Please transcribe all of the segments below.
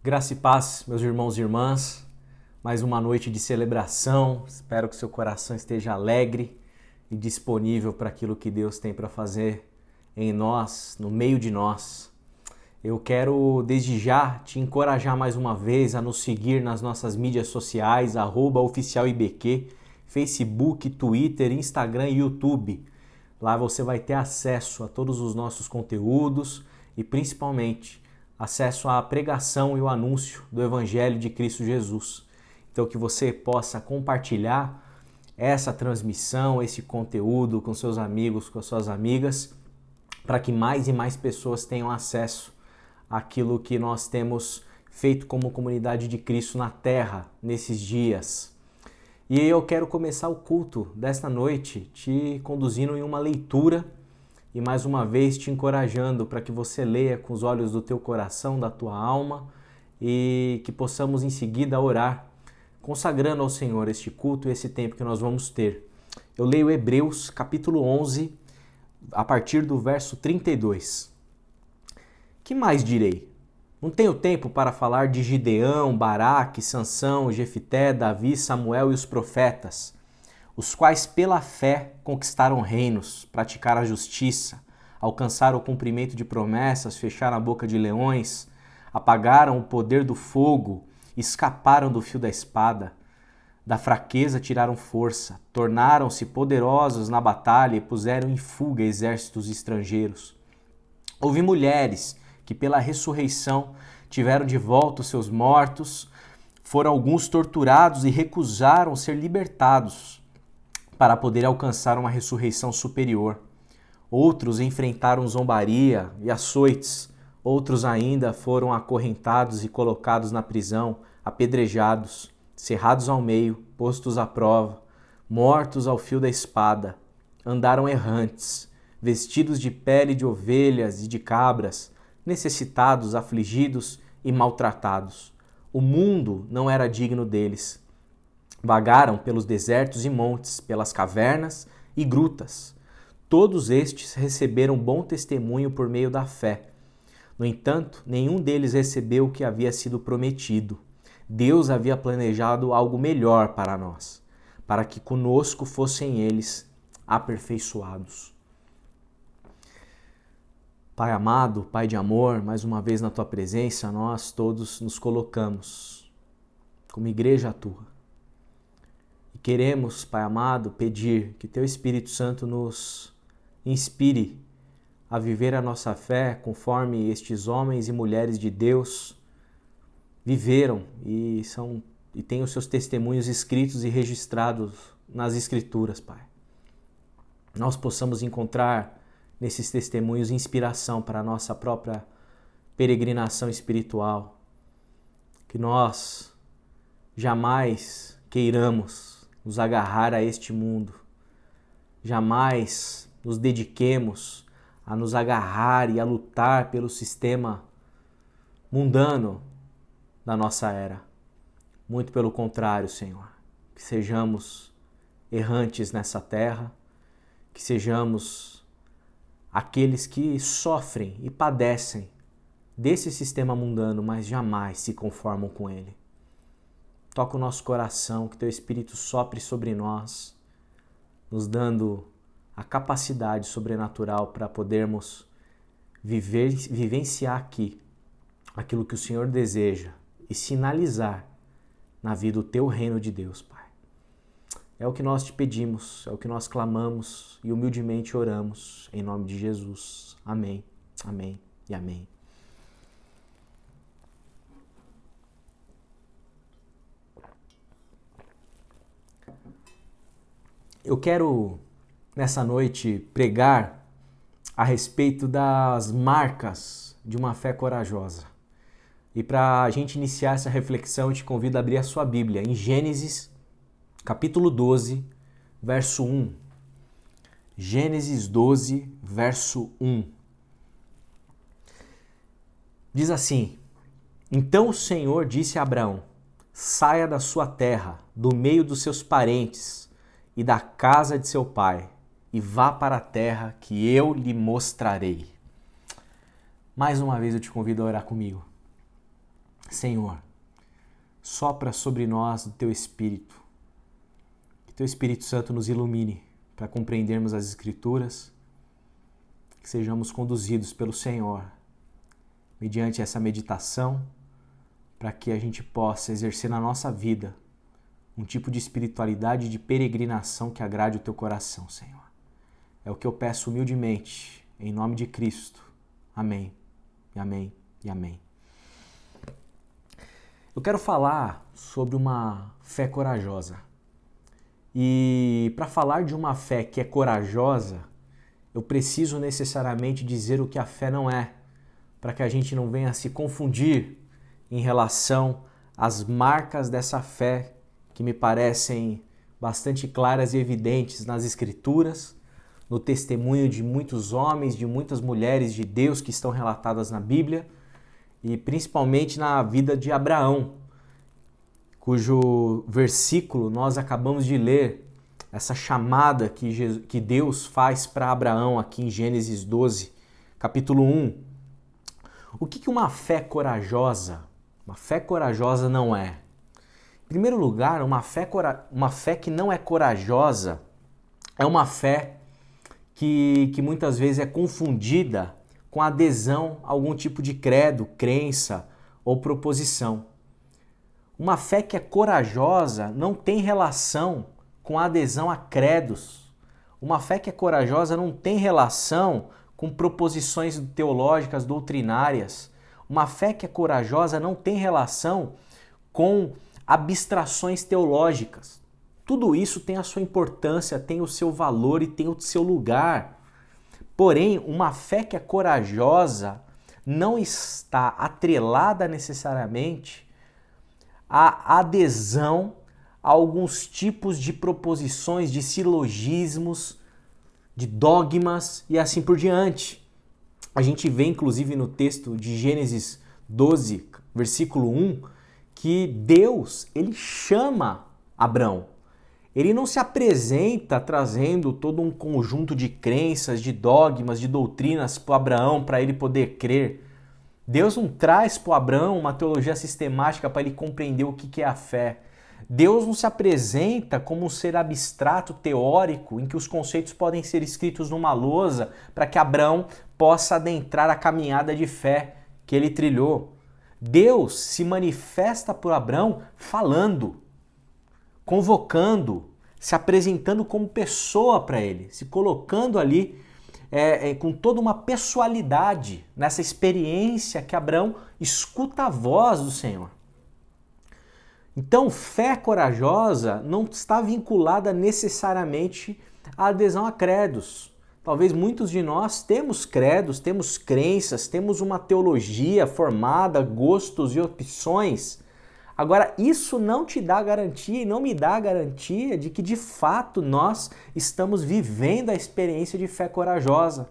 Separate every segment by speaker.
Speaker 1: Graça e paz, meus irmãos e irmãs. Mais uma noite de celebração. Espero que seu coração esteja alegre e disponível para aquilo que Deus tem para fazer em nós, no meio de nós. Eu quero desde já te encorajar mais uma vez a nos seguir nas nossas mídias sociais, @oficialibq, Facebook, Twitter, Instagram e YouTube. Lá você vai ter acesso a todos os nossos conteúdos e principalmente acesso à pregação e o anúncio do Evangelho de Cristo Jesus. Então que você possa compartilhar essa transmissão, esse conteúdo com seus amigos, com suas amigas, para que mais e mais pessoas tenham acesso àquilo que nós temos feito como comunidade de Cristo na Terra nesses dias. E eu quero começar o culto desta noite te conduzindo em uma leitura e mais uma vez te encorajando para que você leia com os olhos do teu coração, da tua alma, e que possamos em seguida orar, consagrando ao Senhor este culto e esse tempo que nós vamos ter. Eu leio Hebreus capítulo 11, a partir do verso 32. Que mais direi? Não tenho tempo para falar de Gideão, Baraque, Sansão, Jefité, Davi, Samuel e os profetas, os quais pela fé conquistaram reinos, praticaram a justiça, alcançaram o cumprimento de promessas, fecharam a boca de leões, apagaram o poder do fogo, escaparam do fio da espada, da fraqueza tiraram força, tornaram-se poderosos na batalha e puseram em fuga exércitos estrangeiros. Houve mulheres que pela ressurreição tiveram de volta os seus mortos, foram alguns torturados e recusaram ser libertados para poder alcançar uma ressurreição superior. Outros enfrentaram zombaria e açoites, outros ainda foram acorrentados e colocados na prisão, apedrejados, cerrados ao meio, postos à prova, mortos ao fio da espada, andaram errantes, vestidos de pele de ovelhas e de cabras, necessitados, afligidos e maltratados. O mundo não era digno deles. Vagaram pelos desertos e montes, pelas cavernas e grutas. Todos estes receberam bom testemunho por meio da fé. No entanto, nenhum deles recebeu o que havia sido prometido. Deus havia planejado algo melhor para nós, para que conosco fossem eles aperfeiçoados. Pai amado, Pai de amor, mais uma vez na Tua presença, nós todos nos colocamos como igreja Tua. E queremos, Pai amado, pedir que Teu Espírito Santo nos inspire a viver a nossa fé conforme estes homens e mulheres de Deus viveram e têm os seus testemunhos escritos e registrados nas Escrituras, Pai. Nós possamos encontrar nesses testemunhos inspiração para a nossa própria peregrinação espiritual. Que nós jamais queiramos nos agarrar a este mundo. Jamais nos dediquemos a nos agarrar e a lutar pelo sistema mundano da nossa era. Muito pelo contrário, Senhor. Que sejamos errantes nessa terra, que sejamos aqueles que sofrem e padecem desse sistema mundano, mas jamais se conformam com ele. Toca o nosso coração, que Teu Espírito sopre sobre nós, nos dando a capacidade sobrenatural para podermos vivenciar aqui aquilo que o Senhor deseja e sinalizar na vida o Teu reino de Deus, Pai. É o que nós te pedimos, é o que nós clamamos e humildemente oramos, em nome de Jesus. Amém, amém e amém. Eu quero, nessa noite, pregar a respeito das marcas de uma fé corajosa. E para a gente iniciar essa reflexão, eu te convido a abrir a sua Bíblia em Gênesis, capítulo 12, verso 1. Gênesis 12, verso 1. Diz assim: Então o Senhor disse a Abraão: Saia da sua terra, do meio dos seus parentes e da casa de seu pai, e vá para a terra que eu lhe mostrarei. Mais uma vez eu te convido a orar comigo. Senhor, sopra sobre nós o Teu Espírito. Que Teu Espírito Santo nos ilumine para compreendermos as Escrituras, que sejamos conduzidos pelo Senhor mediante essa meditação, para que a gente possa exercer na nossa vida um tipo de espiritualidade de peregrinação que agrade o Teu coração, Senhor. É o que eu peço humildemente, em nome de Cristo. Amém, e amém, e amém. Eu quero falar sobre uma fé corajosa. E para falar de uma fé que é corajosa, eu preciso necessariamente dizer o que a fé não é, para que a gente não venha se confundir em relação às marcas dessa fé que me parecem bastante claras e evidentes nas Escrituras, no testemunho de muitos homens, de muitas mulheres de Deus que estão relatadas na Bíblia e principalmente na vida de Abraão, cujo versículo nós acabamos de ler, essa chamada que Deus faz para Abraão aqui em Gênesis 12, capítulo 1. O que uma fé corajosa não é? Em primeiro lugar, uma fé que não é corajosa é uma fé que muitas vezes é confundida com adesão a algum tipo de credo, crença ou proposição. Uma fé que é corajosa não tem relação com a adesão a credos. Uma fé que é corajosa não tem relação com proposições teológicas, doutrinárias. Uma fé que é corajosa não tem relação com abstrações teológicas. Tudo isso tem a sua importância, tem o seu valor e tem o seu lugar. Porém, uma fé que é corajosa não está atrelada necessariamente à adesão a alguns tipos de proposições, de silogismos, de dogmas e assim por diante. A gente vê, inclusive, no texto de Gênesis 12, versículo 1, que Deus, ele chama Abrão. Ele não se apresenta trazendo todo um conjunto de crenças, de dogmas, de doutrinas para Abraão, para ele poder crer. Deus não traz para Abraão uma teologia sistemática para ele compreender o que é a fé. Deus não se apresenta como um ser abstrato, teórico, em que os conceitos podem ser escritos numa lousa para que Abraão possa adentrar a caminhada de fé que ele trilhou. Deus se manifesta por Abraão falando, convocando, se apresentando como pessoa para ele, se colocando ali com toda uma pessoalidade nessa experiência que Abraão escuta a voz do Senhor. Então, fé corajosa não está vinculada necessariamente à adesão a credos. Talvez muitos de nós temos credos, temos crenças, temos uma teologia formada, gostos e opções. Agora, isso não te dá garantia e não me dá garantia de que de fato nós estamos vivendo a experiência de fé corajosa.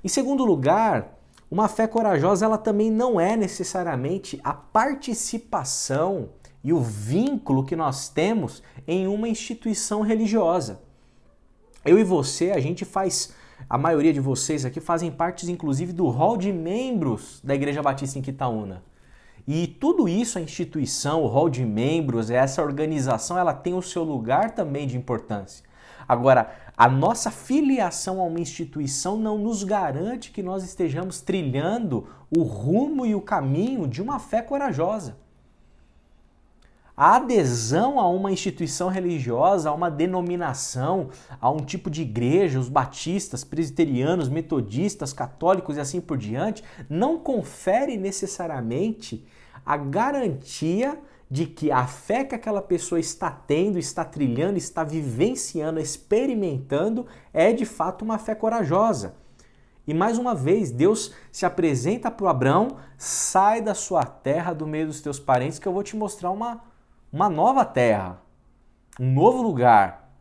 Speaker 1: Em segundo lugar, uma fé corajosa ela também não é necessariamente a participação e o vínculo que nós temos em uma instituição religiosa. Eu e você, a maioria de vocês aqui fazem parte inclusive do hall de membros da Igreja Batista em Quitaúna. E tudo isso, a instituição, o hall de membros, essa organização, ela tem o seu lugar também de importância. Agora, a nossa filiação a uma instituição não nos garante que nós estejamos trilhando o rumo e o caminho de uma fé corajosa. A adesão a uma instituição religiosa, a uma denominação, a um tipo de igreja, os batistas, presbiterianos, metodistas, católicos e assim por diante, não confere necessariamente a garantia de que a fé que aquela pessoa está tendo, está trilhando, está vivenciando, experimentando, é de fato uma fé corajosa. E mais uma vez, Deus se apresenta para o Abraão, sai da sua terra, do meio dos teus parentes, que eu vou te mostrar uma nova terra, um novo lugar.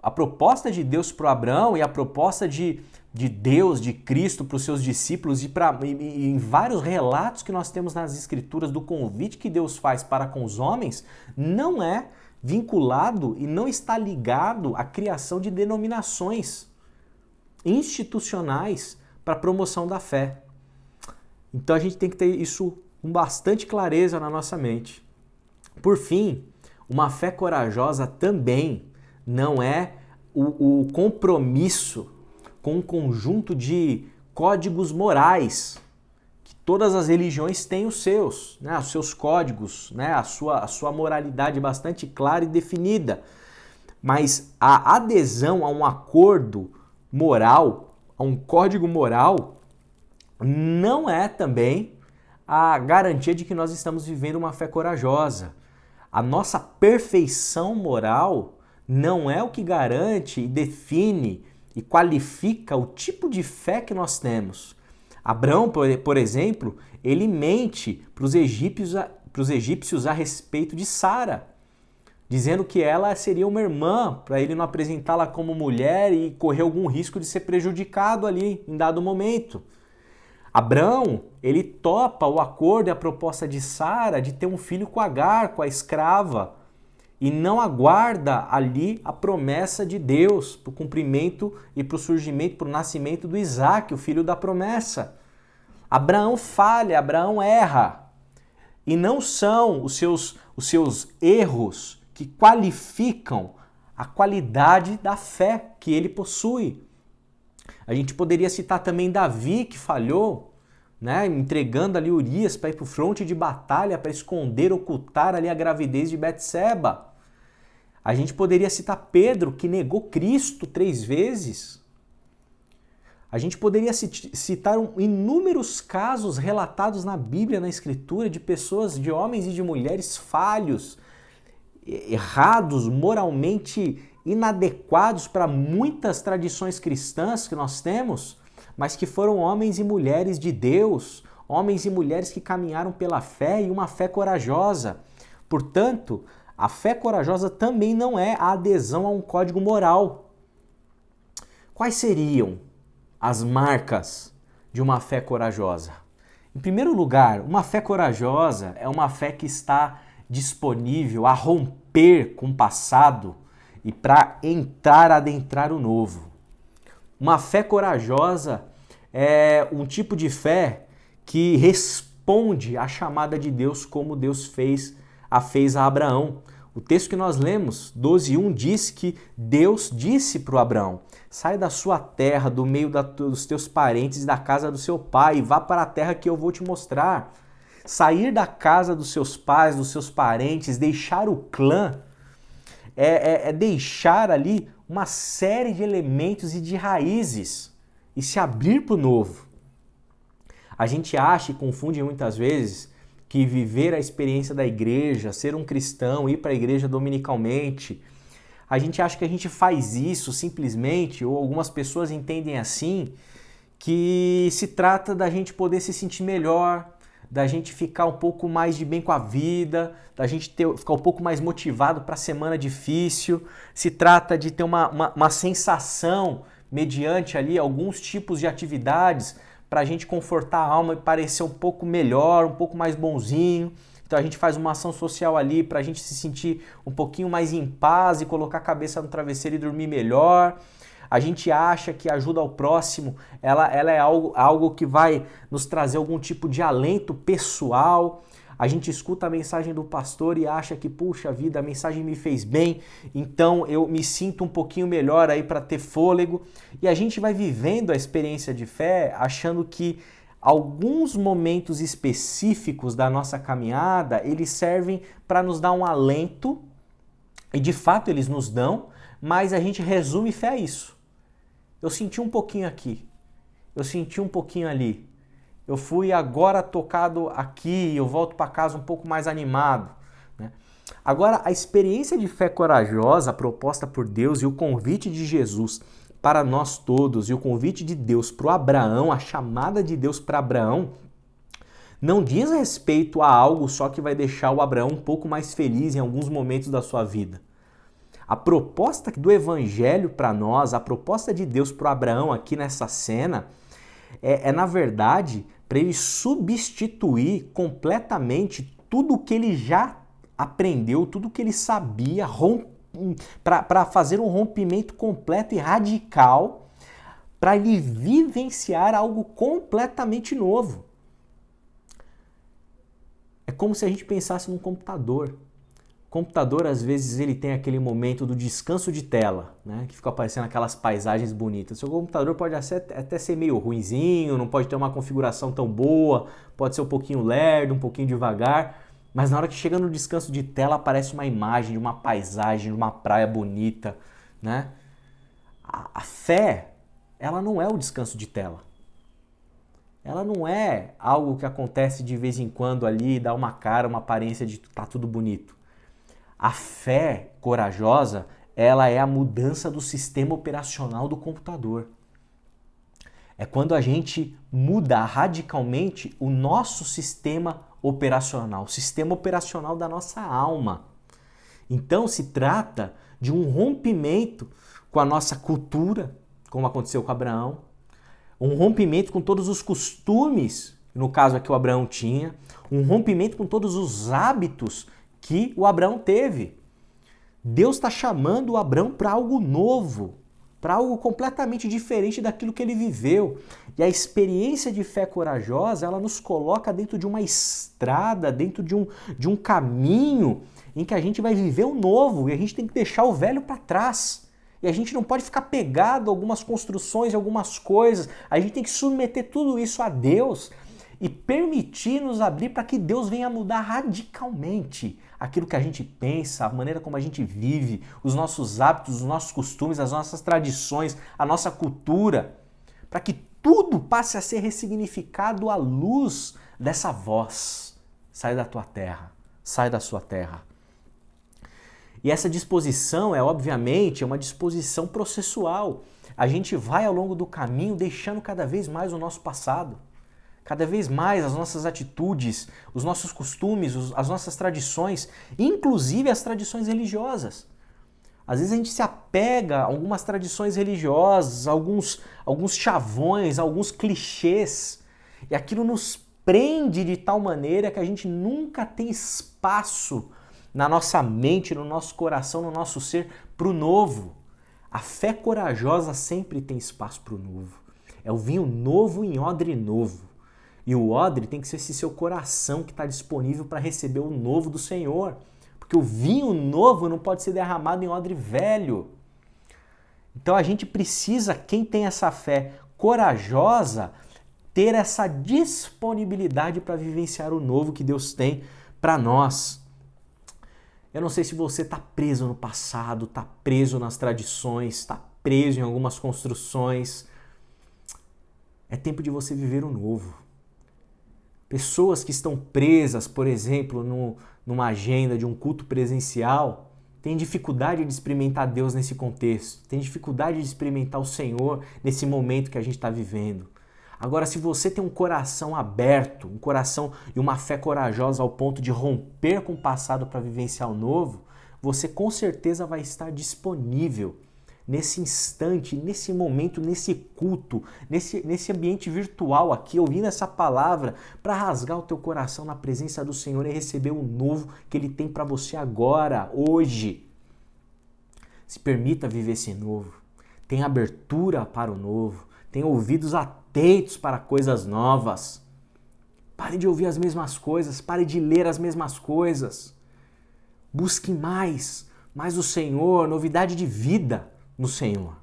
Speaker 1: A proposta de Deus para o Abraão e a proposta de Deus, de Cristo para os seus discípulos e em vários relatos que nós temos nas Escrituras do convite que Deus faz para com os homens, não é vinculado e não está ligado à criação de denominações institucionais para a promoção da fé. Então a gente tem que ter isso com bastante clareza na nossa mente. Por fim, uma fé corajosa também não é o compromisso com um conjunto de códigos morais, que todas as religiões têm os seus, né, os seus códigos, né, a sua moralidade bastante clara e definida. Mas a adesão a um acordo moral, a um código moral, não é também a garantia de que nós estamos vivendo uma fé corajosa. A nossa perfeição moral não é o que garante e define e qualifica o tipo de fé que nós temos. Abraão, por exemplo, ele mente para os egípcios a respeito de Sara, dizendo que ela seria uma irmã, para ele não apresentá-la como mulher e correr algum risco de ser prejudicado ali em dado momento. Abraão, ele topa o acordo e a proposta de Sara de ter um filho com Agar, com a escrava, e não aguarda ali a promessa de Deus para o cumprimento e para o surgimento, para o nascimento do Isaac, o filho da promessa. Abraão falha, Abraão erra. E não são os seus erros que qualificam a qualidade da fé que ele possui. A gente poderia citar também Davi, que falhou, né, entregando ali Urias para ir para o fronte de batalha, para esconder, ocultar ali a gravidez de Betseba. A gente poderia citar Pedro, que negou Cristo 3 vezes. A gente poderia citar inúmeros casos relatados na Bíblia, na Escritura, de pessoas, de homens e de mulheres falhos, errados, moralmente inadequados para muitas tradições cristãs que nós temos, mas que foram homens e mulheres de Deus, homens e mulheres que caminharam pela fé e uma fé corajosa. Portanto, a fé corajosa também não é a adesão a um código moral. Quais seriam as marcas de uma fé corajosa? Em primeiro lugar, uma fé corajosa é uma fé que está disponível a romper com o passado e para adentrar o novo. Uma fé corajosa é um tipo de fé que responde à chamada de Deus como Deus fez a Abraão. O texto que nós lemos, 12:1, diz que Deus disse para o Abraão: sai da sua terra, do meio dos teus parentes e da casa do seu pai, e vá para a terra que eu vou te mostrar. Sair da casa dos seus pais, dos seus parentes, deixar o clã, é deixar ali uma série de elementos e de raízes e se abrir para o novo. A gente acha e confunde muitas vezes que viver a experiência da igreja, ser um cristão, ir para a igreja dominicalmente, a gente acha que a gente faz isso simplesmente, ou algumas pessoas entendem assim, que se trata da gente poder se sentir melhor, da gente ficar um pouco mais de bem com a vida, da gente ficar um pouco mais motivado para a semana difícil. Se trata de ter uma sensação mediante ali alguns tipos de atividades para a gente confortar a alma e parecer um pouco melhor, um pouco mais bonzinho. Então a gente faz uma ação social ali para a gente se sentir um pouquinho mais em paz e colocar a cabeça no travesseiro e dormir melhor. A gente acha que a ajuda ao próximo ela é algo que vai nos trazer algum tipo de alento pessoal. A gente escuta a mensagem do pastor e acha que, puxa vida, a mensagem me fez bem, então eu me sinto um pouquinho melhor aí para ter fôlego. E a gente vai vivendo a experiência de fé achando que alguns momentos específicos da nossa caminhada, eles servem para nos dar um alento, e de fato eles nos dão, mas a gente resume fé a isso. Eu senti um pouquinho aqui, eu senti um pouquinho ali. Eu fui agora tocado aqui, eu volto para casa um pouco mais animado, né? Agora, a experiência de fé corajosa proposta por Deus e o convite de Jesus para nós todos e o convite de Deus para o Abraão, a chamada de Deus para Abraão, não diz respeito a algo só que vai deixar o Abraão um pouco mais feliz em alguns momentos da sua vida. A proposta do Evangelho para nós, a proposta de Deus para o Abraão aqui nessa cena, na verdade, para ele substituir completamente tudo o que ele já aprendeu, tudo o que ele sabia, para fazer um rompimento completo e radical, para ele vivenciar algo completamente novo. como se a gente pensasse num computador. O computador, às vezes, ele tem aquele momento do descanso de tela, né? Que fica aparecendo aquelas paisagens bonitas. Seu computador pode até ser meio ruinzinho, não pode ter uma configuração tão boa, pode ser um pouquinho lerdo, um pouquinho devagar, mas na hora que chega no descanso de tela aparece uma imagem de uma paisagem, de uma praia bonita, né? A fé, ela não é o descanso de tela. Ela não é algo que acontece de vez em quando ali, dá uma cara, uma aparência de tá tudo bonito. A fé corajosa, ela é a mudança do sistema operacional do computador. É quando a gente muda radicalmente o nosso sistema operacional, o sistema operacional da nossa alma. Então se trata de um rompimento com a nossa cultura, como aconteceu com Abraão, um rompimento com todos os costumes, no caso aqui o Abraão tinha, um rompimento com todos os hábitos que o Abraão teve. Deus está chamando o Abraão para algo novo, para algo completamente diferente daquilo que ele viveu. E a experiência de fé corajosa, ela nos coloca dentro de uma estrada, dentro de um caminho em que a gente vai viver o novo e a gente tem que deixar o velho para trás. E a gente não pode ficar pegado a algumas construções, a algumas coisas. A gente tem que submeter tudo isso a Deus e permitir nos abrir para que Deus venha mudar radicalmente aquilo que a gente pensa, a maneira como a gente vive, os nossos hábitos, os nossos costumes, as nossas tradições, a nossa cultura, para que tudo passe a ser ressignificado à luz dessa voz. Sai da tua terra, sai da sua terra. E essa disposição obviamente, uma disposição processual. A gente vai ao longo do caminho deixando cada vez mais o nosso passado, cada vez mais as nossas atitudes, os nossos costumes, as nossas tradições, inclusive as tradições religiosas. Às vezes a gente se apega a algumas tradições religiosas, alguns chavões, alguns clichês, e aquilo nos prende de tal maneira que a gente nunca tem espaço na nossa mente, no nosso coração, no nosso ser, para o novo. A fé corajosa sempre tem espaço para o novo. É o vinho novo em odre novo. E o odre tem que ser esse seu coração que está disponível para receber o novo do Senhor. Porque o vinho novo não pode ser derramado em odre velho. Então a gente precisa, quem tem essa fé corajosa, ter essa disponibilidade para vivenciar o novo que Deus tem para nós. Eu não sei se você está preso no passado, está preso nas tradições, está preso em algumas construções. É tempo de você viver o novo. Pessoas que estão presas, por exemplo, numa agenda de um culto presencial, têm dificuldade de experimentar Deus nesse contexto, têm dificuldade de experimentar o Senhor nesse momento que a gente está vivendo. Agora, se você tem um coração aberto, um coração e uma fé corajosa ao ponto de romper com o passado para vivenciar o novo, você com certeza vai estar disponível nesse instante, nesse momento, nesse culto, nesse ambiente virtual aqui, ouvindo essa palavra, para rasgar o teu coração na presença do Senhor e receber o novo que Ele tem para você agora, hoje. Se permita viver esse novo. Tenha abertura para o novo. Tenha ouvidos atentos para coisas novas. Pare de ouvir as mesmas coisas, pare de ler as mesmas coisas. Busque mais o Senhor, novidade de vida no Senhor.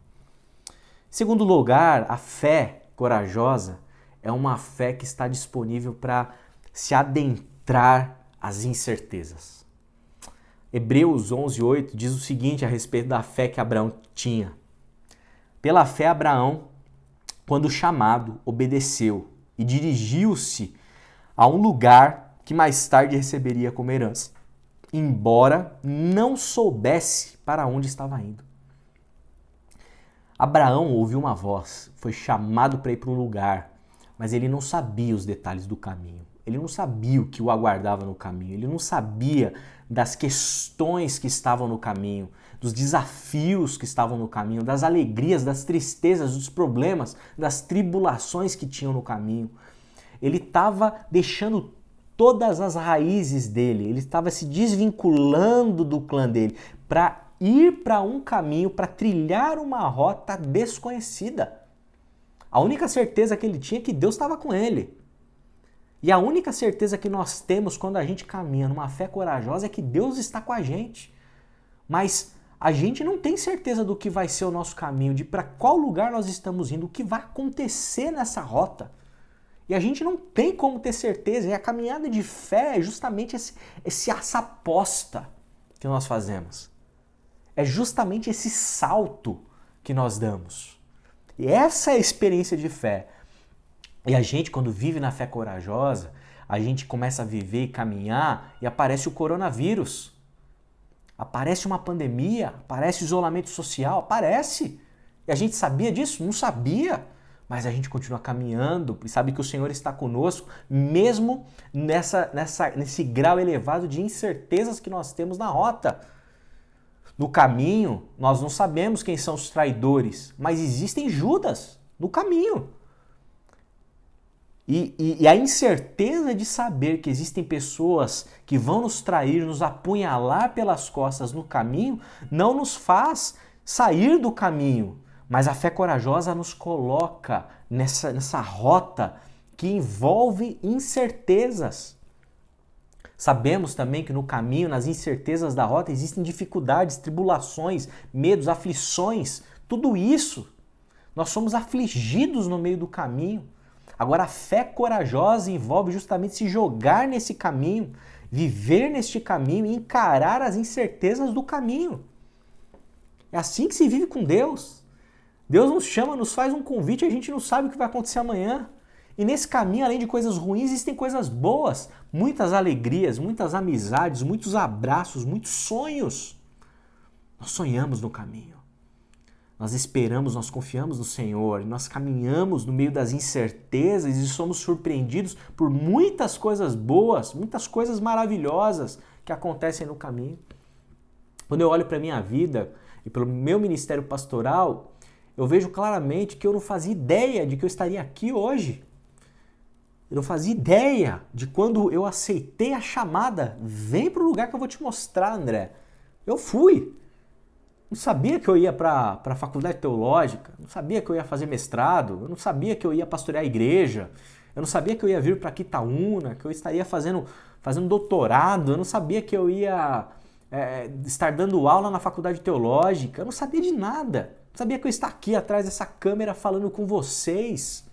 Speaker 1: Em segundo lugar, a fé corajosa é uma fé que está disponível para se adentrar às incertezas. Hebreus 11:8 diz o seguinte a respeito da fé que Abraão tinha. Pela fé, Abraão, quando chamado, obedeceu e dirigiu-se a um lugar que mais tarde receberia como herança, embora não soubesse para onde estava indo. Abraão ouviu uma voz, foi chamado para ir para um lugar, mas ele não sabia os detalhes do caminho. Ele não sabia o que o aguardava no caminho. Ele não sabia das questões que estavam no caminho, dos desafios que estavam no caminho, das alegrias, das tristezas, dos problemas, das tribulações que tinham no caminho. Ele estava deixando todas as raízes dele, ele estava se desvinculando do clã dele para ir para um caminho, para trilhar uma rota desconhecida. A única certeza que ele tinha é que Deus estava com ele. E a única certeza que nós temos quando a gente caminha numa fé corajosa é que Deus está com a gente. Mas a gente não tem certeza do que vai ser o nosso caminho, de para qual lugar nós estamos indo, o que vai acontecer nessa rota. E a gente não tem como ter certeza. E a caminhada de fé é justamente essa aposta que nós fazemos. É justamente esse salto que nós damos. E essa é a experiência de fé. E a gente, quando vive na fé corajosa, a gente começa a viver e caminhar e aparece o coronavírus. Aparece uma pandemia, aparece isolamento social, aparece. E a gente sabia disso? Não sabia. Mas a gente continua caminhando e sabe que o Senhor está conosco, mesmo nesse grau elevado de incertezas que nós temos na rota. No caminho, nós não sabemos quem são os traidores, mas existem Judas no caminho. E a incerteza de saber que existem pessoas que vão nos trair, nos apunhalar pelas costas no caminho, não nos faz sair do caminho. Mas a fé corajosa nos coloca nessa rota que envolve incertezas. Sabemos também que no caminho, nas incertezas da rota, existem dificuldades, tribulações, medos, aflições, tudo isso. Nós somos afligidos no meio do caminho. Agora, a fé corajosa envolve justamente se jogar nesse caminho, viver neste caminho e encarar as incertezas do caminho. É assim que se vive com Deus. Deus nos chama, nos faz um convite e a gente não sabe o que vai acontecer amanhã. E nesse caminho, além de coisas ruins, existem coisas boas. Muitas alegrias, muitas amizades, muitos abraços, muitos sonhos. Nós sonhamos no caminho. Nós esperamos, nós confiamos no Senhor, nós caminhamos no meio das incertezas e somos surpreendidos por muitas coisas boas, muitas coisas maravilhosas que acontecem no caminho. Quando eu olho para a minha vida e pelo meu ministério pastoral, eu vejo claramente que eu não fazia ideia de que eu estaria aqui hoje. Eu não fazia ideia de quando eu aceitei a chamada. Vem para o lugar que eu vou te mostrar, André. Eu fui. Não sabia que eu ia para a faculdade teológica, não sabia que eu ia fazer mestrado, eu não sabia que eu ia pastorear a igreja, eu não sabia que eu ia vir para Quitaúna, que eu estaria fazendo doutorado, eu não sabia que eu ia estar dando aula na faculdade teológica, eu não sabia de nada. Não sabia que eu ia estar aqui atrás dessa câmera falando com vocês.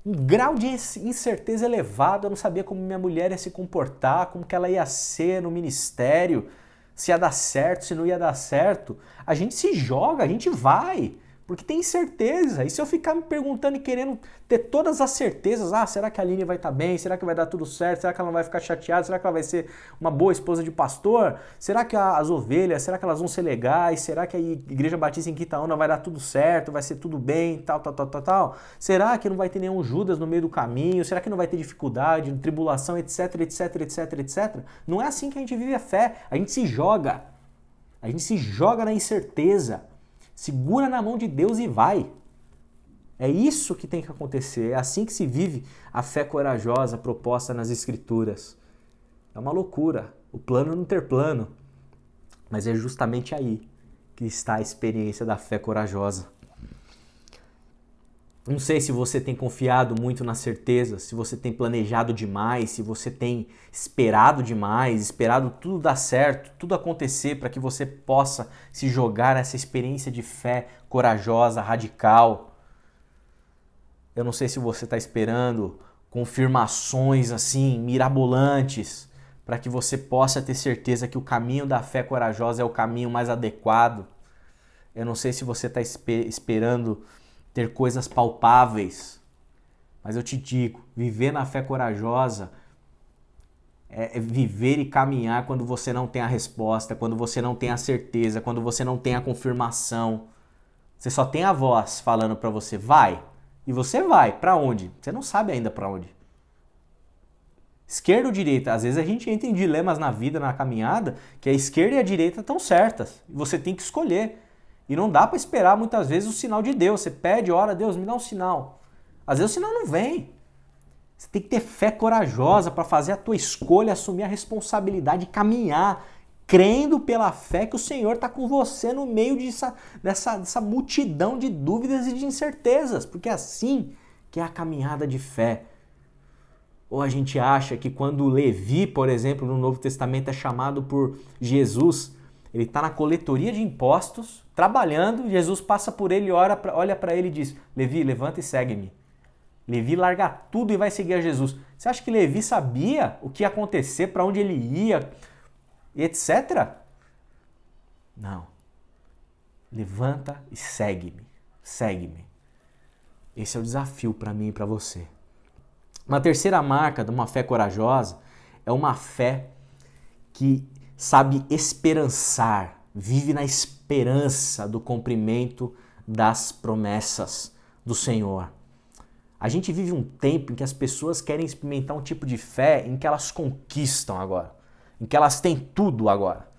Speaker 1: Um grau de incerteza elevado, eu não sabia como minha mulher ia se comportar, como que ela ia ser no ministério, se ia dar certo, se não ia dar certo. A gente se joga, a gente vai, porque tem incerteza. E se eu ficar me perguntando e querendo ter todas as certezas, será que a Aline vai estar bem? Será que vai dar tudo certo? Será que ela não vai ficar chateada? Será que ela vai ser uma boa esposa de pastor? Será que as ovelhas, será que elas vão ser legais? Será que a Igreja Batista em Quitaúna vai dar tudo certo? Vai ser tudo bem? Tal? Será que não vai ter nenhum Judas no meio do caminho? Será que não vai ter dificuldade, tribulação, etc. Não é assim que a gente vive a fé. A gente se joga. A gente se joga na incerteza. Segura na mão de Deus e vai. É isso que tem que acontecer. É assim que se vive a fé corajosa proposta nas Escrituras. É uma loucura. O plano não ter plano. Mas é justamente aí que está a experiência da fé corajosa. Não sei se você tem confiado muito na certeza, se você tem planejado demais, se você tem esperado demais, esperado tudo dar certo, tudo acontecer para que você possa se jogar nessa experiência de fé corajosa, radical. Eu não sei se você está esperando confirmações assim, mirabolantes, para que você possa ter certeza que o caminho da fé corajosa é o caminho mais adequado. Eu não sei se você está esperando ter coisas palpáveis, mas eu te digo, viver na fé corajosa é viver e caminhar quando você não tem a resposta, quando você não tem a certeza, quando você não tem a confirmação. Você só tem a voz falando para você, vai, e você vai, para onde? Você não sabe ainda para onde. Esquerda ou direita? Às vezes a gente entra em dilemas na vida, na caminhada, que a esquerda e a direita estão certas, e você tem que escolher. E não dá para esperar muitas vezes o sinal de Deus. Você pede, ora, Deus, me dá um sinal. Às vezes o sinal não vem. Você tem que ter fé corajosa para fazer a tua escolha, assumir a responsabilidade e caminhar, crendo pela fé que o Senhor está com você no meio dessa multidão de dúvidas e de incertezas. Porque é assim que é a caminhada de fé. Ou a gente acha que quando Levi, por exemplo, no Novo Testamento é chamado por Jesus, ele está na coletoria de impostos, trabalhando, Jesus passa por ele, olha para ele e diz, Levi, levanta e segue-me. Levi larga tudo e vai seguir a Jesus. Você acha que Levi sabia o que ia acontecer, para onde ele ia, etc? Não. Levanta e segue-me. Segue-me. Esse é o desafio para mim e para você. Uma terceira marca de uma fé corajosa é uma fé que sabe esperançar, vive na esperança do cumprimento das promessas do Senhor. A gente vive um tempo em que as pessoas querem experimentar um tipo de fé em que elas conquistam agora, em que elas têm tudo agora,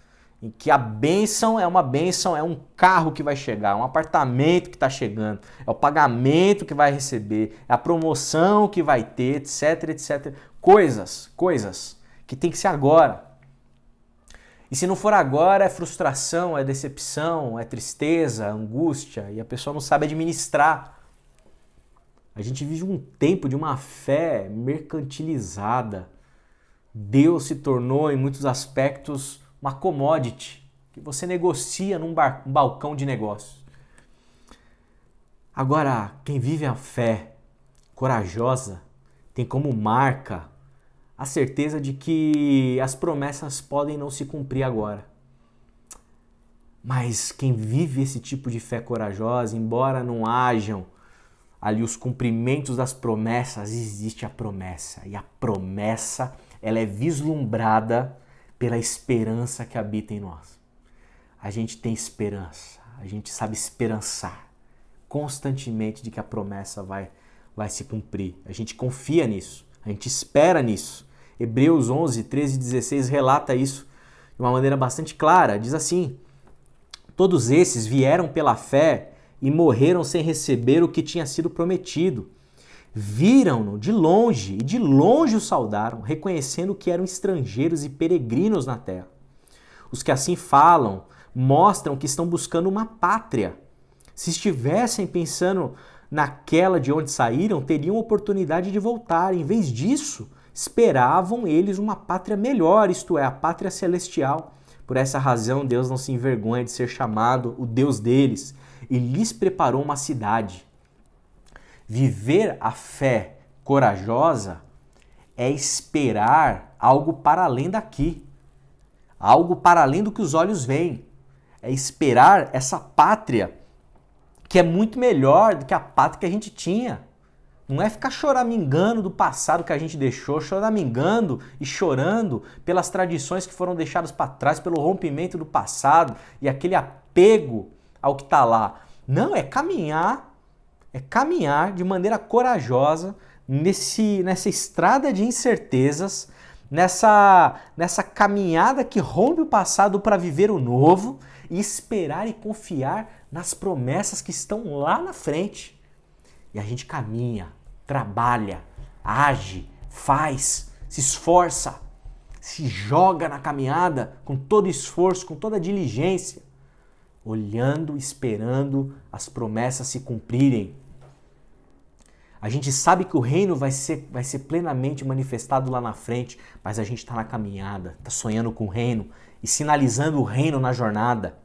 Speaker 1: em que a bênção, é um carro que vai chegar, é um apartamento que está chegando, é o pagamento que vai receber, é a promoção que vai ter, etc, etc. Coisas que tem que ser agora. E se não for agora, é frustração, é decepção, é tristeza, angústia, e a pessoa não sabe administrar. A gente vive um tempo de uma fé mercantilizada. Deus se tornou, em muitos aspectos, uma commodity que você negocia num balcão de negócios. Agora, quem vive a fé corajosa tem como marca a certeza de que as promessas podem não se cumprir agora. Mas quem vive esse tipo de fé corajosa, embora não hajam ali os cumprimentos das promessas, existe a promessa. E a promessa, ela é vislumbrada pela esperança que habita em nós. A gente tem esperança, a gente sabe esperançar constantemente de que a promessa vai se cumprir. A gente confia nisso, a gente espera nisso. Hebreus 11, 13 e 16 relata isso de uma maneira bastante clara. Diz assim, todos esses vieram pela fé e morreram sem receber o que tinha sido prometido. Viram-no de longe e de longe o saudaram, reconhecendo que eram estrangeiros e peregrinos na terra. Os que assim falam mostram que estão buscando uma pátria. Se estivessem pensando naquela de onde saíram, teriam oportunidade de voltar. Em vez disso, esperavam eles uma pátria melhor, isto é, a pátria celestial. Por essa razão, Deus não se envergonha de ser chamado o Deus deles e lhes preparou uma cidade. Viver a fé corajosa é esperar algo para além daqui, algo para além do que os olhos veem. É esperar essa pátria que é muito melhor do que a pátria que a gente tinha. Não é ficar choramingando do passado que a gente deixou, choramingando e chorando pelas tradições que foram deixadas para trás, pelo rompimento do passado e aquele apego ao que está lá. Não, é caminhar de maneira corajosa nessa estrada de incertezas, nessa caminhada que rompe o passado para viver o novo e esperar e confiar nas promessas que estão lá na frente. E a gente caminha, trabalha, age, faz, se esforça, se joga na caminhada com todo esforço, com toda diligência, olhando, esperando as promessas se cumprirem. A gente sabe que o reino vai ser plenamente manifestado lá na frente, mas a gente está na caminhada, está sonhando com o reino e sinalizando o reino na jornada.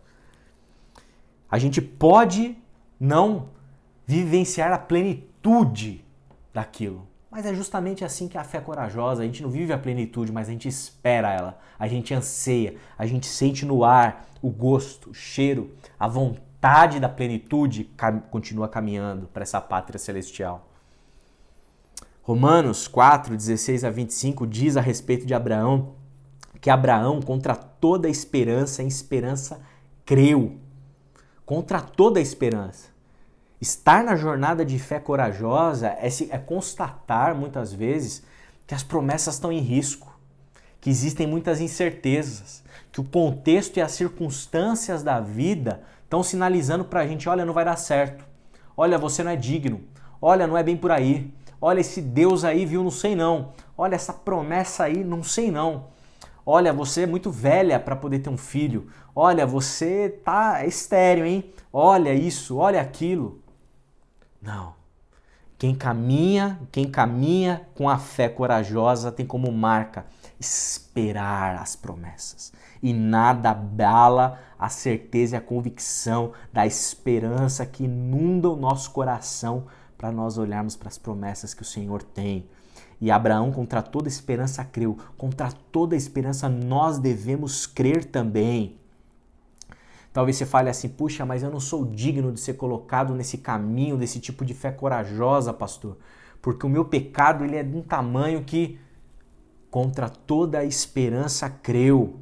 Speaker 1: A gente pode não vivenciar a plenitude daquilo, mas é justamente assim que é a fé corajosa. A gente não vive a plenitude, mas a gente espera ela, a gente anseia, a gente sente no ar o gosto, o cheiro, a vontade da plenitude, continua caminhando para essa pátria celestial. Romanos 4, 16 a 25 diz a respeito de Abraão, que Abraão, contra toda esperança, em esperança creu. Contra toda esperança. Estar na jornada de fé corajosa é constatar, muitas vezes, que as promessas estão em risco, que existem muitas incertezas, que o contexto e as circunstâncias da vida estão sinalizando para a gente, olha, não vai dar certo, olha, você não é digno, olha, não é bem por aí, olha, esse Deus aí, viu, não sei não, olha, essa promessa aí, não sei não, olha, você é muito velha para poder ter um filho, olha, você tá estéril, hein, olha isso, olha aquilo. Não. Quem caminha com a fé corajosa tem como marca esperar as promessas. E nada abala a certeza e a convicção da esperança que inunda o nosso coração para nós olharmos para as promessas que o Senhor tem. E Abraão, contra toda esperança, creu. Contra toda esperança, nós devemos crer também. Talvez você fale assim, puxa, mas eu não sou digno de ser colocado nesse caminho, desse tipo de fé corajosa, pastor. Porque o meu pecado ele é de um tamanho que contra toda esperança creu.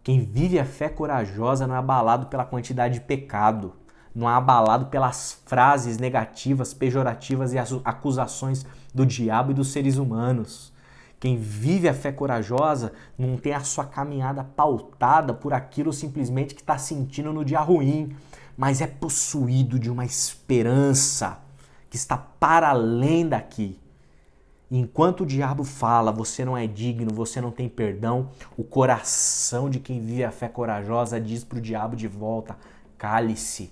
Speaker 1: Quem vive a fé corajosa não é abalado pela quantidade de pecado, não é abalado pelas frases negativas, pejorativas e as acusações do diabo e dos seres humanos. Quem vive a fé corajosa não tem a sua caminhada pautada por aquilo simplesmente que está sentindo no dia ruim, mas é possuído de uma esperança que está para além daqui. Enquanto o diabo fala, você não é digno, você não tem perdão, o coração de quem vive a fé corajosa diz para o diabo de volta, cale-se,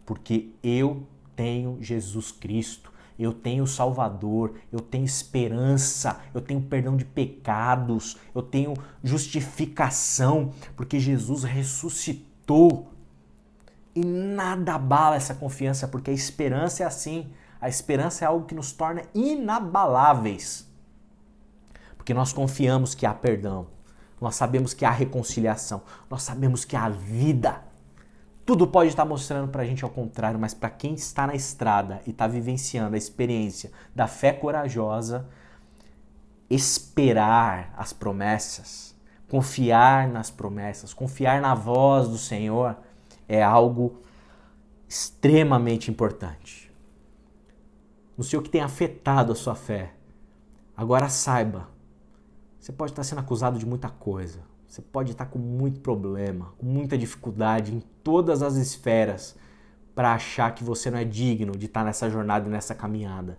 Speaker 1: porque eu tenho Jesus Cristo, eu tenho Salvador, eu tenho esperança, eu tenho perdão de pecados, eu tenho justificação, porque Jesus ressuscitou. E nada abala essa confiança, porque a esperança é assim. A esperança é algo que nos torna inabaláveis. Porque nós confiamos que há perdão, nós sabemos que há reconciliação, nós sabemos que há vida. Tudo pode estar mostrando pra gente ao contrário, mas para quem está na estrada e está vivenciando a experiência da fé corajosa, esperar as promessas, confiar nas promessas, confiar na voz do Senhor é algo extremamente importante. Não sei o que tem afetado a sua fé. Agora saiba, você pode estar sendo acusado de muita coisa. Você pode estar com muito problema, com muita dificuldade em todas as esferas para achar que você não é digno de estar nessa jornada e nessa caminhada.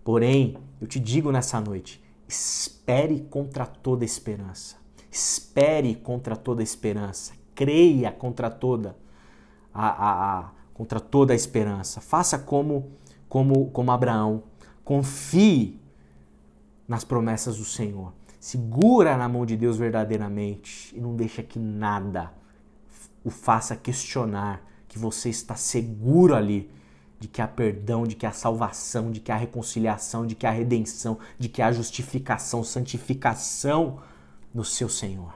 Speaker 1: Porém, eu te digo nessa noite, espere contra toda esperança. Espere contra toda esperança. Creia contra toda a esperança. Faça como Abraão. Confie nas promessas do Senhor. Segura na mão de Deus verdadeiramente e não deixa que nada o faça questionar que você está seguro ali de que há perdão, de que há salvação, de que há reconciliação, de que há redenção, de que há justificação, santificação no seu Senhor.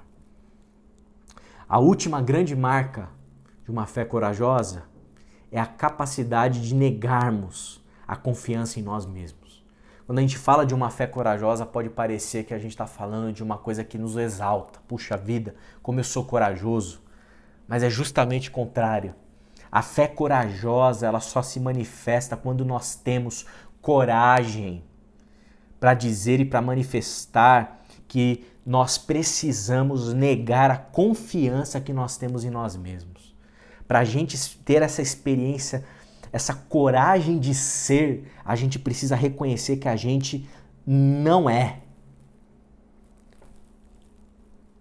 Speaker 1: A última grande marca de uma fé corajosa é a capacidade de negarmos a confiança em nós mesmos. Quando a gente fala de uma fé corajosa, pode parecer que a gente está falando de uma coisa que nos exalta. Puxa vida, como eu sou corajoso. Mas é justamente o contrário. A fé corajosa, ela só se manifesta quando nós temos coragem para dizer e para manifestar que nós precisamos negar a confiança que nós temos em nós mesmos. Para a gente ter essa experiência, essa coragem de ser, a gente precisa reconhecer que a gente não é.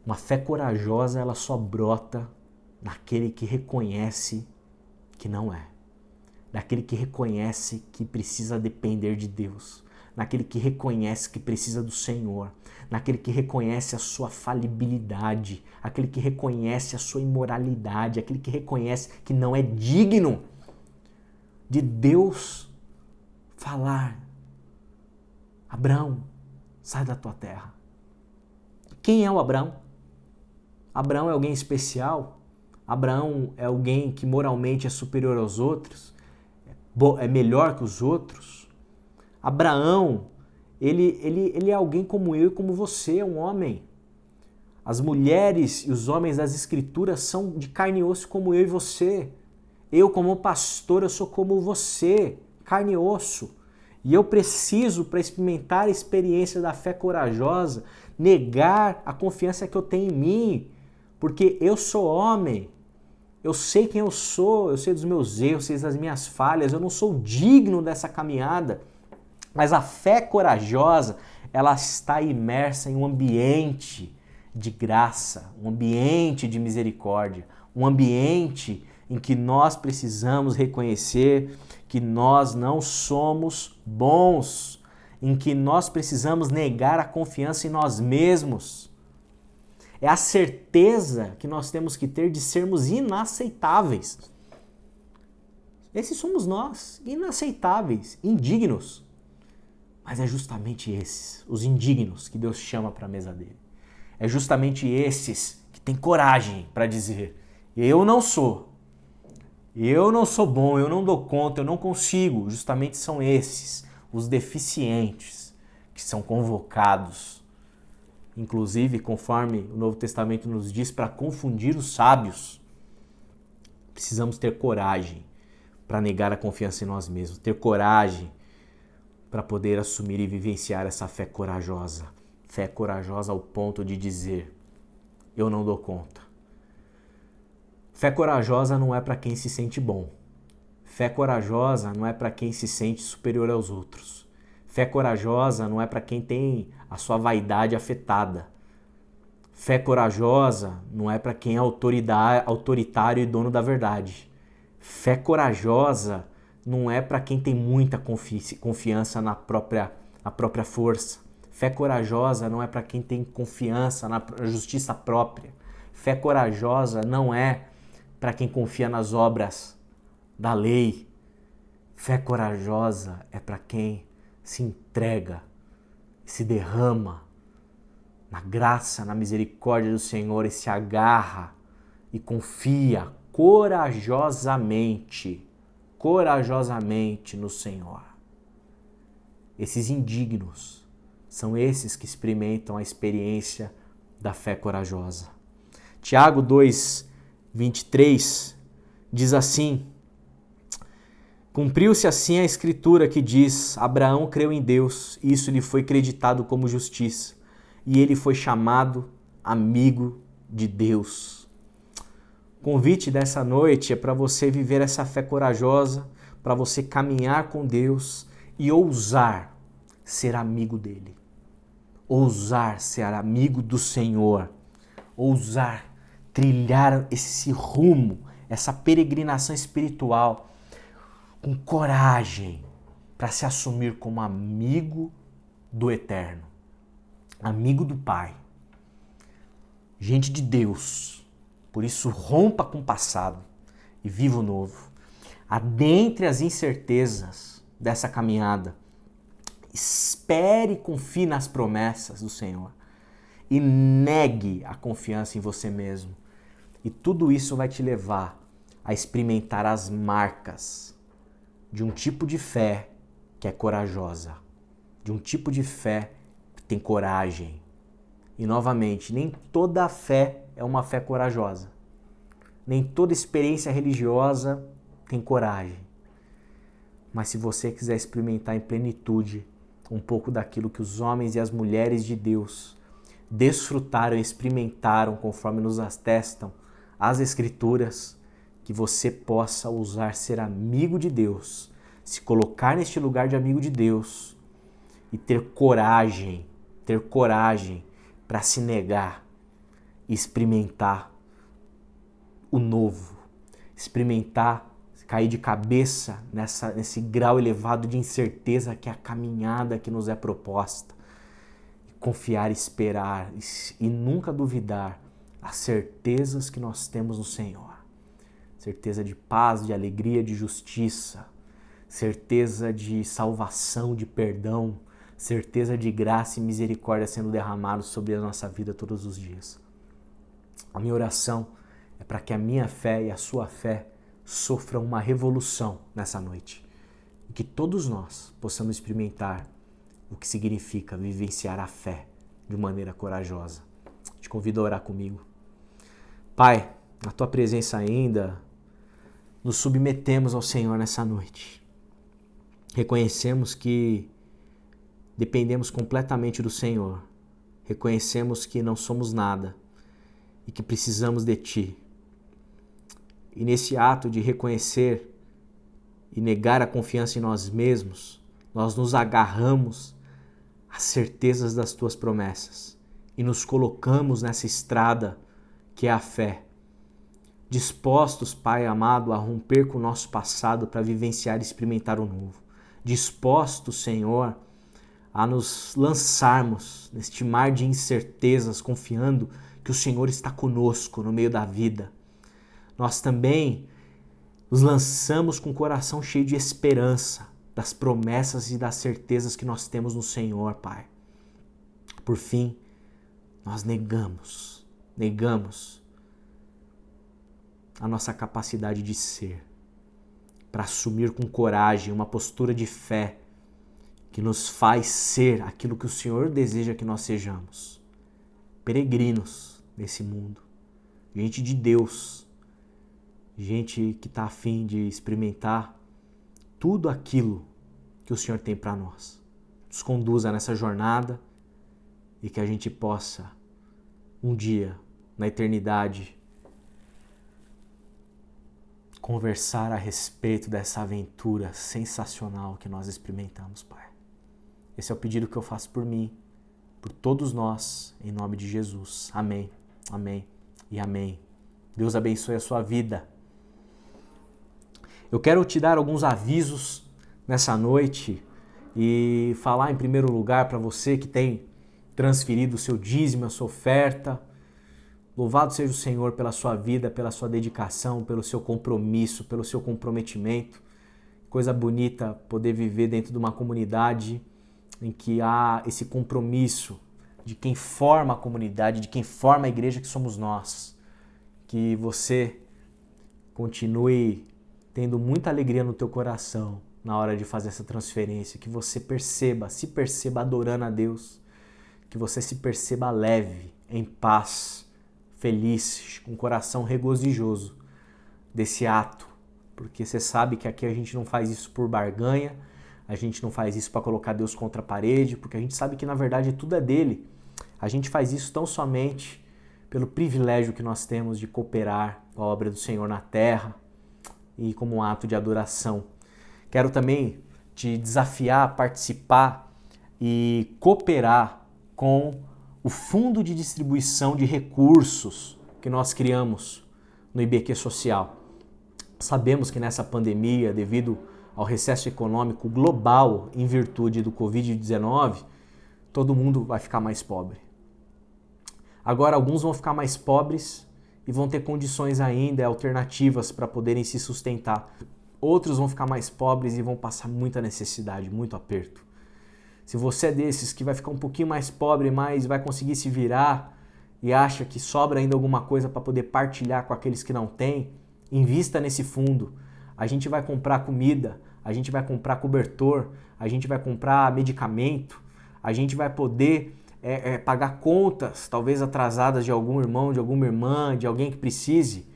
Speaker 1: Uma fé corajosa, ela só brota naquele que reconhece que não é. Naquele que reconhece que precisa depender de Deus. Naquele que reconhece que precisa do Senhor. Naquele que reconhece a sua falibilidade. Aquele que reconhece a sua imoralidade. Aquele que reconhece que não é digno de Deus falar: Abraão, sai da tua terra. Quem é o Abraão? Abraão é alguém especial? Abraão é alguém que moralmente é superior aos outros? É melhor que os outros? Abraão, ele é alguém como eu e como você, é um homem. As mulheres e os homens das Escrituras são de carne e osso como eu e você. Eu, como pastor, eu sou como você, carne e osso. E eu preciso, para experimentar a experiência da fé corajosa, negar a confiança que eu tenho em mim. Porque eu sou homem. Eu sei quem eu sei dos meus erros, sei das minhas falhas. Eu não sou digno dessa caminhada. Mas a fé corajosa, ela está imersa em um ambiente de graça, um ambiente de misericórdia, um ambiente em que nós precisamos reconhecer que nós não somos bons, em que nós precisamos negar a confiança em nós mesmos. É a certeza que nós temos que ter de sermos inaceitáveis. Esses somos nós, inaceitáveis, indignos. Mas é justamente esses, os indignos, que Deus chama para a mesa dele. É justamente esses que têm coragem para dizer: eu não sou bom, eu não dou conta, eu não consigo. Justamente são esses, os deficientes, que são convocados, inclusive, conforme o Novo Testamento nos diz, para confundir os sábios. Precisamos ter coragem para negar a confiança em nós mesmos, ter coragem para poder assumir e vivenciar essa fé corajosa. Fé corajosa ao ponto de dizer: eu não dou conta. Fé corajosa não é para quem se sente bom. Fé corajosa não é para quem se sente superior aos outros. Fé corajosa não é para quem tem a sua vaidade afetada. Fé corajosa não é para quem é autoritário e dono da verdade. Fé corajosa não é para quem tem muita confiança na própria força. Fé corajosa não é para quem tem confiança na justiça própria. Fé corajosa não é para quem confia nas obras da lei. Fé corajosa é para quem se entrega, se derrama na graça, na misericórdia do Senhor e se agarra e confia corajosamente no Senhor. Esses indignos são esses que experimentam a experiência da fé corajosa. Tiago 2:23 diz assim: cumpriu-se assim a escritura que diz: Abraão creu em Deus, e isso lhe foi creditado como justiça, e ele foi chamado amigo de Deus. O convite dessa noite é para você viver essa fé corajosa, para você caminhar com Deus e ousar ser amigo dele. Ousar ser amigo do Senhor. Ousar trilhar esse rumo, essa peregrinação espiritual com coragem para se assumir como amigo do Eterno, amigo do Pai, gente de Deus. Por isso, rompa com o passado e viva o novo. Adentre as incertezas dessa caminhada. Espere e confie nas promessas do Senhor. E negue a confiança em você mesmo. E tudo isso vai te levar a experimentar as marcas de um tipo de fé que é corajosa. De um tipo de fé que tem coragem. E novamente, nem toda fé é uma fé corajosa. Nem toda experiência religiosa tem coragem. Mas se você quiser experimentar em plenitude um pouco daquilo que os homens e as mulheres de Deus desfrutaram e experimentaram, conforme nos atestam as Escrituras, que você possa ousar ser amigo de Deus, se colocar neste lugar de amigo de Deus e ter coragem para se negar e experimentar o novo, experimentar cair de cabeça nesse grau elevado de incerteza que é a caminhada que nos é proposta. Confiar, esperar e nunca duvidar as certezas que nós temos no Senhor. Certeza de paz, de alegria, de justiça. Certeza de salvação, de perdão. Certeza de graça e misericórdia sendo derramados sobre a nossa vida todos os dias. A minha oração é para que a minha fé e a sua fé sofram uma revolução nessa noite. E que todos nós possamos experimentar o que significa vivenciar a fé de maneira corajosa. Te convido a orar comigo. Pai, na Tua presença ainda, nos submetemos ao Senhor nessa noite. Reconhecemos que dependemos completamente do Senhor. Reconhecemos que não somos nada e que precisamos de Ti. E nesse ato de reconhecer e negar a confiança em nós mesmos, nós nos agarramos às certezas das Tuas promessas e nos colocamos nessa estrada que é a fé, dispostos, Pai amado, a romper com o nosso passado para vivenciar e experimentar o novo. Dispostos, Senhor, a nos lançarmos neste mar de incertezas, confiando que o Senhor está conosco no meio da vida. Nós também nos lançamos com o coração cheio de esperança, das promessas e das certezas que nós temos no Senhor, Pai. Por fim, nós negamos a nossa capacidade de ser, para assumir com coragem uma postura de fé que nos faz ser aquilo que o Senhor deseja que nós sejamos. Peregrinos nesse mundo, gente de Deus, gente que está a fim de experimentar tudo aquilo que o Senhor tem para nós. Nos conduza nessa jornada e que a gente possa, um dia, na eternidade, conversar a respeito dessa aventura sensacional que nós experimentamos, Pai. Esse é o pedido que eu faço por mim, por todos nós, em nome de Jesus. Amém, amém e amém. Deus abençoe a sua vida. Eu quero te dar alguns avisos nessa noite e falar em primeiro lugar para você que tem transferido o seu dízimo, a sua oferta. Louvado seja o Senhor pela sua vida, pela sua dedicação, pelo seu compromisso, pelo seu comprometimento. Coisa bonita poder viver dentro de uma comunidade em que há esse compromisso de quem forma a comunidade, de quem forma a igreja que somos nós. Que você continue tendo muita alegria no teu coração na hora de fazer essa transferência, que você se perceba adorando a Deus, que você se perceba leve, em paz, feliz, com o coração regozijoso desse ato, porque você sabe que aqui a gente não faz isso por barganha, a gente não faz isso para colocar Deus contra a parede, porque a gente sabe que na verdade tudo é dele. A gente faz isso tão somente pelo privilégio que nós temos de cooperar com a obra do Senhor na terra e como um ato de adoração. Quero também te desafiar a participar e cooperar com o fundo de distribuição de recursos que nós criamos no IBQ Social. Sabemos que nessa pandemia, devido ao recesso econômico global em virtude do Covid-19, todo mundo vai ficar mais pobre. Agora, alguns vão ficar mais pobres e vão ter condições ainda, alternativas para poderem se sustentar. Outros vão ficar mais pobres e vão passar muita necessidade, muito aperto. Se você é desses que vai ficar um pouquinho mais pobre, mas vai conseguir se virar e acha que sobra ainda alguma coisa para poder partilhar com aqueles que não têm, invista nesse fundo. A gente vai comprar comida, a gente vai comprar cobertor, a gente vai comprar medicamento, a gente vai poder pagar contas, talvez atrasadas de algum irmão, de alguma irmã, de alguém que precise.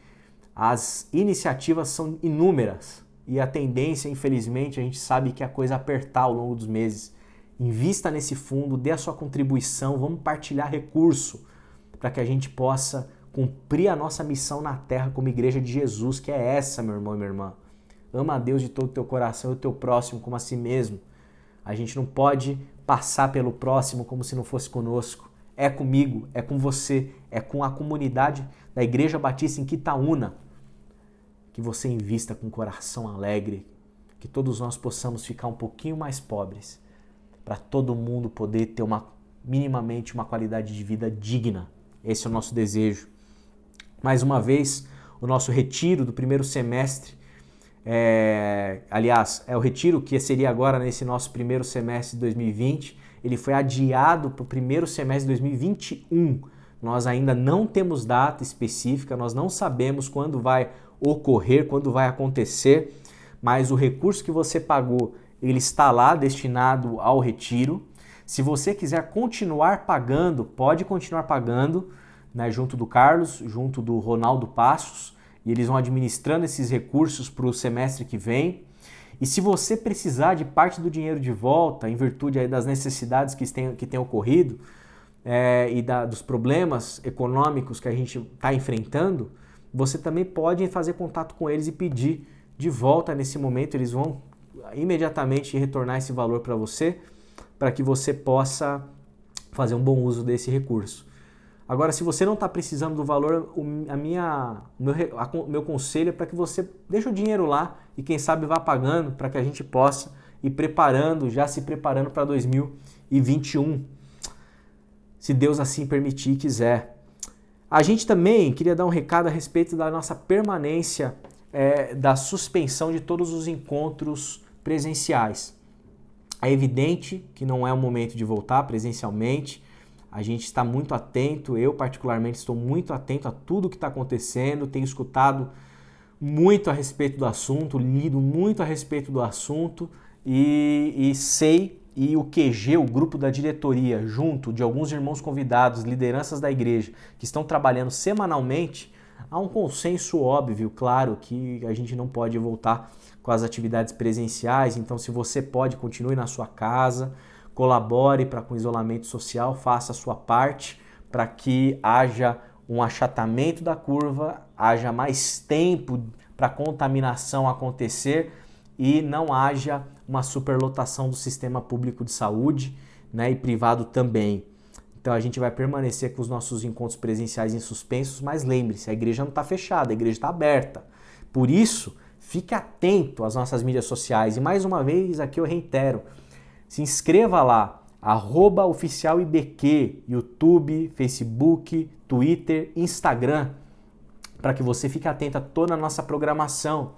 Speaker 1: As iniciativas são inúmeras e a tendência, infelizmente, a gente sabe que a coisa é apertar ao longo dos meses. Invista nesse fundo, dê a sua contribuição, vamos partilhar recurso para que a gente possa cumprir a nossa missão na terra como igreja de Jesus, que é essa, meu irmão e minha irmã. Ama a Deus de todo o teu coração e o teu próximo como a si mesmo. A gente não pode passar pelo próximo como se não fosse conosco. É comigo, é com você, é com a comunidade da Igreja Batista em Quitaúna que você invista com um coração alegre, que todos nós possamos ficar um pouquinho mais pobres, para todo mundo poder ter minimamente uma qualidade de vida digna. Esse é o nosso desejo. Mais uma vez, o nosso retiro do primeiro semestre, aliás, é o retiro que seria agora nesse nosso primeiro semestre de 2020, ele foi adiado para o primeiro semestre de 2021. Nós ainda não temos data específica, nós não sabemos quando vai ocorrer, quando vai acontecer, mas o recurso que você pagou, ele está lá destinado ao retiro. Se você quiser continuar pagando, pode continuar pagando, né, junto do Carlos, junto do Ronaldo Passos, e eles vão administrando esses recursos para o semestre que vem. E se você precisar de parte do dinheiro de volta, em virtude aí das necessidades que têm ocorrido dos problemas econômicos que a gente está enfrentando, você também pode fazer contato com eles e pedir de volta nesse momento. Eles vão imediatamente retornar esse valor para você, para que você possa fazer um bom uso desse recurso. Agora, se você não está precisando do valor, o meu conselho é para que você deixe o dinheiro lá e quem sabe vá pagando para que a gente possa ir preparando, já se preparando para 2021, se Deus assim permitir e quiser. A gente também queria dar um recado a respeito da nossa permanência, da suspensão de todos os encontros presenciais. É evidente que não é o momento de voltar presencialmente. A gente está muito atento, eu particularmente estou muito atento a tudo que está acontecendo, tenho escutado muito a respeito do assunto, lido muito a respeito do assunto e sei, e o QG, o grupo da diretoria, junto de alguns irmãos convidados, lideranças da igreja, que estão trabalhando semanalmente, há um consenso óbvio, claro, que a gente não pode voltar com as atividades presenciais, então se você pode, continue na sua casa, colabore com o isolamento social, faça a sua parte para que haja um achatamento da curva, haja mais tempo para a contaminação acontecer e não haja uma superlotação do sistema público de saúde, né, e privado também. Então a gente vai permanecer com os nossos encontros presenciais em suspensos, mas lembre-se, a igreja não está fechada, a igreja está aberta. Por isso, fique atento às nossas mídias sociais. E mais uma vez, aqui eu reitero, se inscreva lá, @oficialibq, YouTube, Facebook, Twitter, Instagram, para que você fique atento a toda a nossa programação.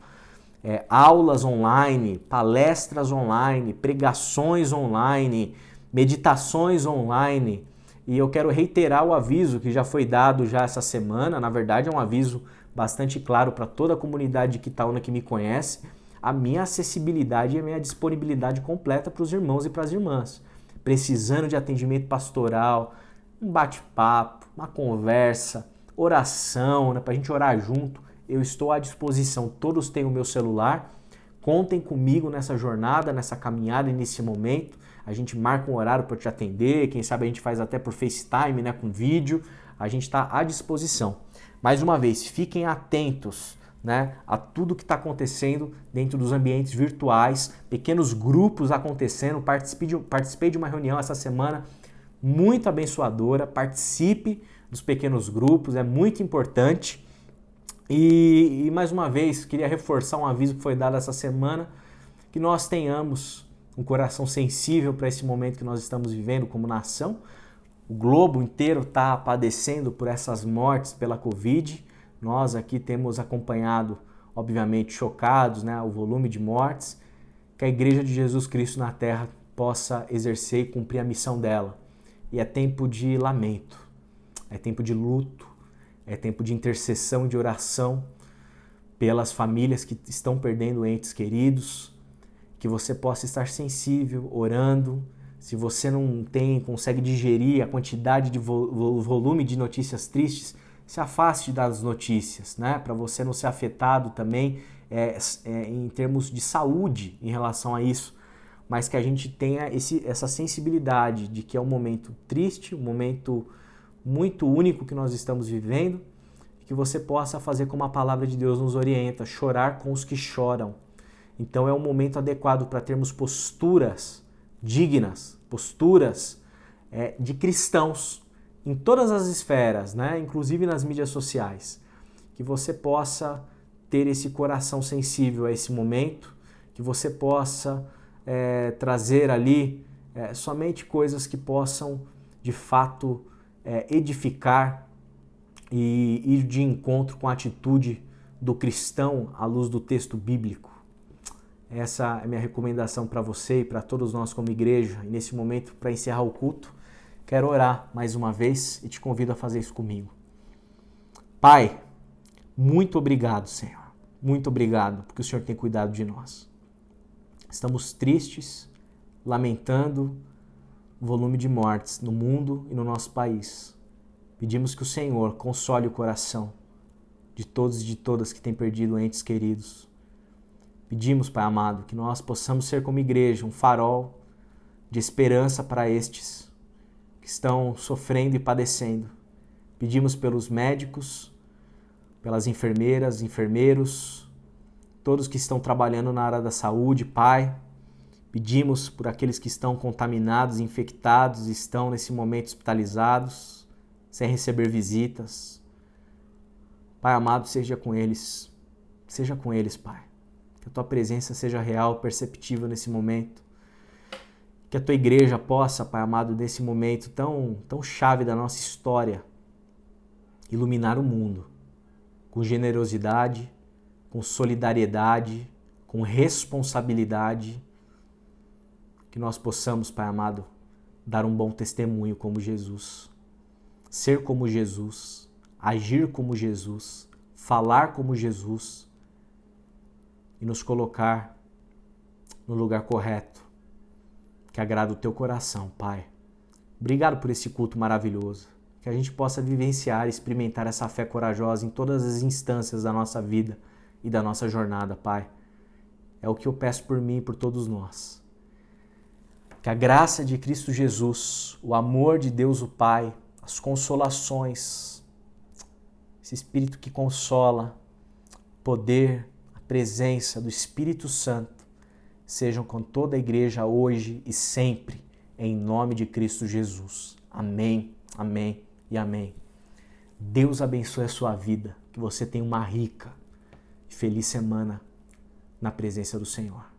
Speaker 1: Aulas online, palestras online, pregações online, meditações online. E eu quero reiterar o aviso que já foi dado já essa semana, na verdade é um aviso bastante claro para toda a comunidade de Quitaúna que me conhece, a minha acessibilidade e a minha disponibilidade completa para os irmãos e para as irmãs. Precisando de atendimento pastoral, um bate-papo, uma conversa, oração, né, para a gente orar junto, eu estou à disposição. Todos têm o meu celular, contem comigo nessa jornada, nessa caminhada e nesse momento. A gente marca um horário para te atender, quem sabe a gente faz até por FaceTime, né, com vídeo. A gente está à disposição. Mais uma vez, fiquem atentos, né, a tudo que está acontecendo dentro dos ambientes virtuais, pequenos grupos acontecendo. Participei de uma reunião essa semana muito abençoadora. Participe dos pequenos grupos, é muito importante. E mais uma vez, queria reforçar um aviso que foi dado essa semana, que nós tenhamos um coração sensível para esse momento que nós estamos vivendo como nação. O globo inteiro está padecendo por essas mortes pela Covid. Nós aqui temos acompanhado, obviamente, chocados, né, o volume de mortes. Que a Igreja de Jesus Cristo na Terra possa exercer e cumprir a missão dela. E é tempo de lamento, é tempo de luto, é tempo de intercessão, de oração pelas famílias que estão perdendo entes queridos. Que você possa estar sensível, orando. Se você não consegue digerir a quantidade de volume de notícias tristes, se afaste das notícias, né? Para você não ser afetado também em termos de saúde em relação a isso, mas que a gente tenha essa sensibilidade de que é um momento triste, um momento muito único que nós estamos vivendo, que você possa fazer como a palavra de Deus nos orienta, chorar com os que choram. Então é um momento adequado para termos posturas dignas, posturas de cristãos em todas as esferas, né? Inclusive nas mídias sociais. Que você possa ter esse coração sensível a esse momento, que você possa trazer ali somente coisas que possam de fato edificar e ir de encontro com a atitude do cristão à luz do texto bíblico. Essa é a minha recomendação para você e para todos nós como igreja. E nesse momento, para encerrar o culto, quero orar mais uma vez e te convido a fazer isso comigo. Pai, muito obrigado, Senhor. Muito obrigado porque o Senhor tem cuidado de nós. Estamos tristes, lamentando o volume de mortes no mundo e no nosso país. Pedimos que o Senhor console o coração de todos e de todas que têm perdido entes queridos. Pedimos, Pai amado, que nós possamos ser como igreja um farol de esperança para estes que estão sofrendo e padecendo. Pedimos pelos médicos, pelas enfermeiras, enfermeiros, todos que estão trabalhando na área da saúde, Pai. Pedimos por aqueles que estão contaminados, infectados, estão nesse momento hospitalizados. sem receber visitas. Pai amado, seja com eles, Pai. Que a tua presença seja real, perceptível nesse momento. Que a tua igreja possa, Pai amado, nesse momento tão chave da nossa história, iluminar o mundo com generosidade, com solidariedade, com responsabilidade. Que nós possamos, Pai amado, dar um bom testemunho como Jesus. Ser como Jesus, agir como Jesus, falar como Jesus e nos colocar no lugar correto, que agrada o teu coração, Pai. Obrigado por esse culto maravilhoso, que a gente possa vivenciar e experimentar essa fé corajosa em todas as instâncias da nossa vida e da nossa jornada, Pai. É o que eu peço por mim e por todos nós. Que a graça de Cristo Jesus, o amor de Deus o Pai, as consolações, esse Espírito que consola, poder, a presença do Espírito Santo, sejam com toda a igreja hoje e sempre, em nome de Cristo Jesus. Amém, amém e amém. Deus abençoe a sua vida, que você tenha uma rica e feliz semana na presença do Senhor.